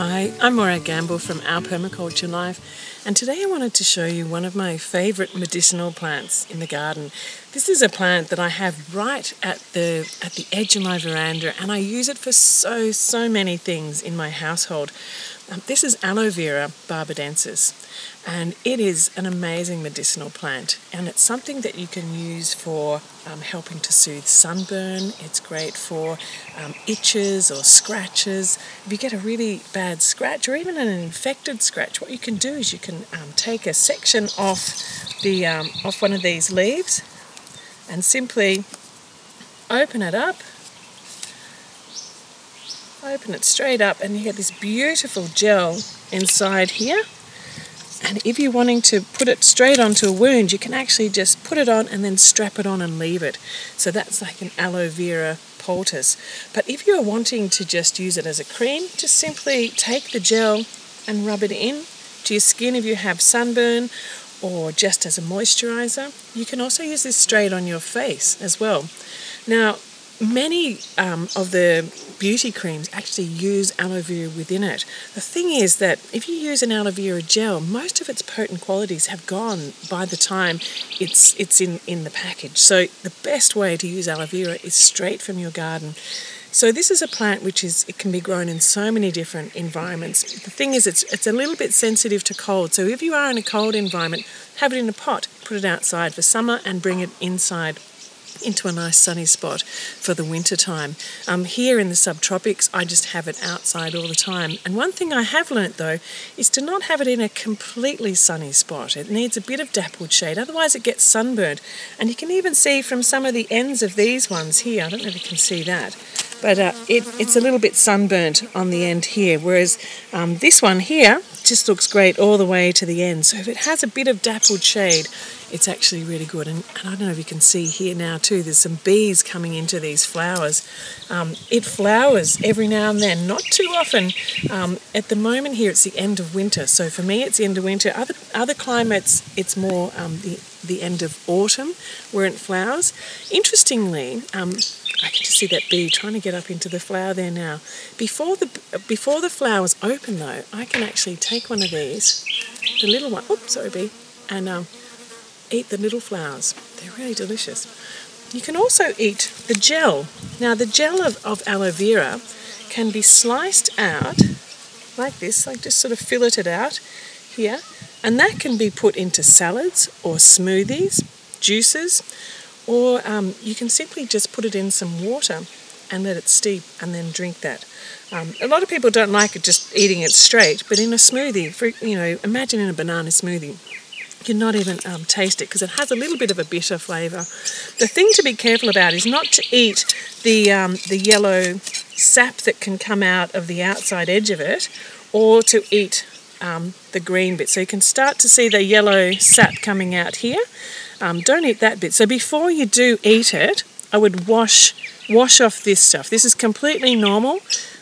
Hi, I'm Morag from Our Permaculture Life, and today I wanted to show you one of my favourite medicinal plants in the garden. This is a plant that I have right at the edge of my veranda, and I use it for so many things in my household. This is Aloe Vera Barbadensis, and it is an amazing medicinal plant, and it's something that you can use for helping to soothe sunburn. It's great for itches or scratches. If you get a really bad scratch or even an infected scratch, what you can do is you can take a section off one of these leaves and simply open it up. Open it straight up and you get this beautiful gel inside here. And if you're wanting to put it straight onto a wound, you can actually just put it on and then strap it on and leave it. So that's like an aloe vera poultice. But if you're wanting to just use it as a cream, just simply take the gel and rub it in to your skin if you have sunburn, or just as a moisturizer. You can also use this straight on your face as well. Now, many of the beauty creams actually use aloe vera within it. The thing is that if you use an aloe vera gel, most of its potent qualities have gone by the time it's in the package. So the best way to use aloe vera is straight from your garden. So this is a plant it can be grown in so many different environments. The thing is it's a little bit sensitive to cold. So if you are in a cold environment, have it in a pot, put it outside for summer and bring it inside into a nice sunny spot for the winter time. Here in the subtropics, I just have it outside all the time. And one thing I have learnt though is to not have it in a completely sunny spot. It needs a bit of dappled shade, otherwise it gets sunburned. And you can even see from some of the ends of these ones here, I don't know if you can see that, but it's a little bit sunburnt on the end here, whereas this one here just looks great all the way to the end. So if it has a bit of dappled shade, it's actually really good. And I don't know if you can see here now too, there's some bees coming into these flowers. It flowers every now and then, not too often. At the moment here, it's the end of winter. So for me, it's the end of winter. Other climates, it's more the end of autumn where it flowers. Interestingly, I can just see that bee trying to get up into the flower there now. Before the flowers open though, I can actually take one of these, the little one, oops, sorry bee, and eat the little flowers. They're really delicious. You can also eat the gel. Now the gel of aloe vera can be sliced out like this, like just sort of filleted out here, and that can be put into salads or smoothies, juices, or you can simply just put it in some water and let it steep and then drink that. A lot of people don't like it just eating it straight, but in a smoothie, imagine in a banana smoothie, you can not even taste it because it has a little bit of a bitter flavour. The thing to be careful about is not to eat the yellow sap that can come out of the outside edge of it, or to eat the green bit. So you can start to see the yellow sap coming out here. Don't eat that bit. So before you do eat it, I would wash off this stuff. This is completely normal.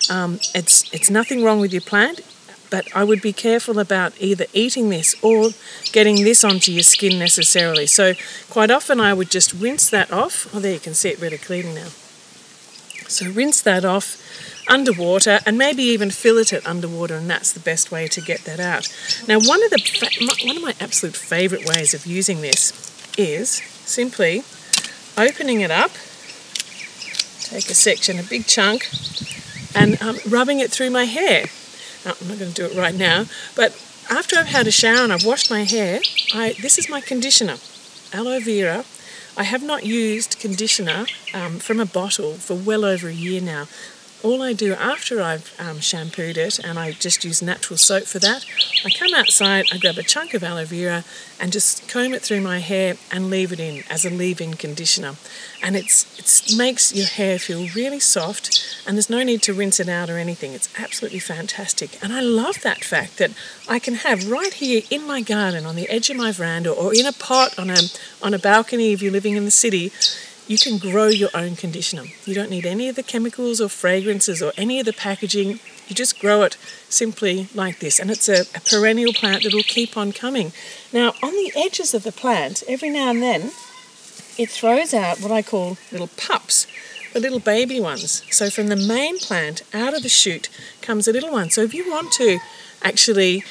It's nothing wrong with your plant, but I would be careful about either eating this or getting this onto your skin necessarily. So quite often I would just rinse that off. Oh, there you can see it really clearly now. So rinse that off underwater and maybe even fillet it underwater, and that's the best way to get that out. Now one of my absolute favourite ways of using this is simply opening it up, take a section, a big chunk, and rubbing it through my hair. Now, I'm not going to do it right now, but after I've had a shower and I've washed my hair, this is my conditioner, aloe vera. I have not used conditioner from a bottle for well over a year now. All I do after I've shampooed it, and I just use natural soap for that, I come outside, I grab a chunk of aloe vera and just comb it through my hair and leave it in as a leave-in conditioner. And it makes your hair feel really soft, and there's no need to rinse it out or anything. It's absolutely fantastic. And I love that fact that I can have right here in my garden on the edge of my veranda, or in a pot on a balcony if you're living in the city. You can grow your own conditioner. You don't need any of the chemicals or fragrances or any of the packaging. You just grow it simply like this. And it's a perennial plant that will keep on coming. Now, on the edges of the plant, every now and then, it throws out what I call little pups the little baby ones. So from the main plant, out of the shoot, comes a little one. So if you want to actually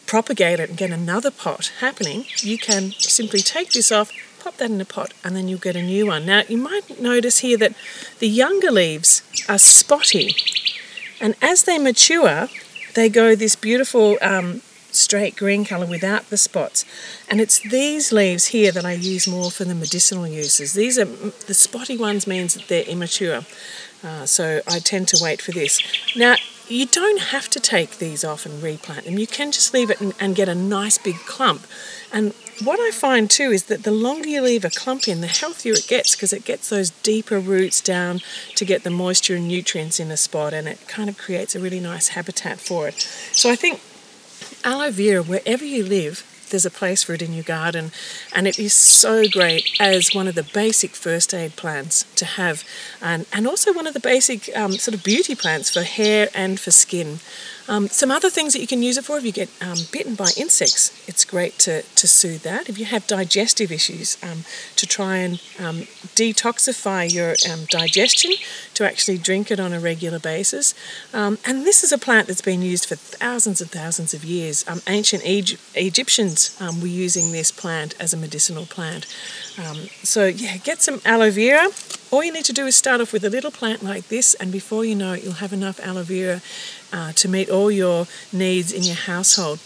propagate it and get another pot happening, you can simply take this off, pop that in a pot, and then you'll get a new one. Now, you might notice here that the younger leaves are spotty, and as they mature, they go this beautiful straight green colour without the spots. And it's these leaves here that I use more for the medicinal uses. These are the spotty ones, means that they're immature. So I tend to wait for this. Now, you don't have to take these off and replant them. You can just leave it and get a nice big clump. And what I find too is that the longer you leave a clump in, the healthier it gets, because it gets those deeper roots down to get the moisture and nutrients in a spot, and it kind of creates a really nice habitat for it. So I think aloe vera, wherever you live, there's a place for it in your garden, and it is so great as one of the basic first aid plants to have, and also one of the basic sort of beauty plants for hair and for skin. Some other things that you can use it for: if you get bitten by insects, it's great to soothe that. If you have digestive issues, to try and detoxify your digestion, to actually drink it on a regular basis. And this is a plant that's been used for thousands and thousands of years. Ancient Egyptians were using this plant as a medicinal plant. So yeah, get some aloe vera. All you need to do is start off with a little plant like this, and before you know it, you'll have enough aloe vera to meet all your needs in your household.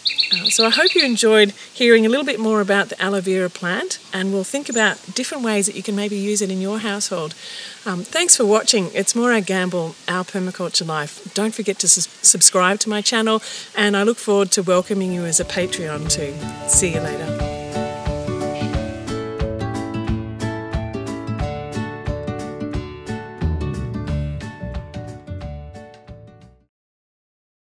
So I hope you enjoyed hearing a little bit more about the aloe vera plant, and we'll think about different ways that you can maybe use it in your household. Thanks for watching. It's Morag Gamble, Our Permaculture Life. Don't forget to subscribe to my channel, and I look forward to welcoming you as a Patreon too. See you later.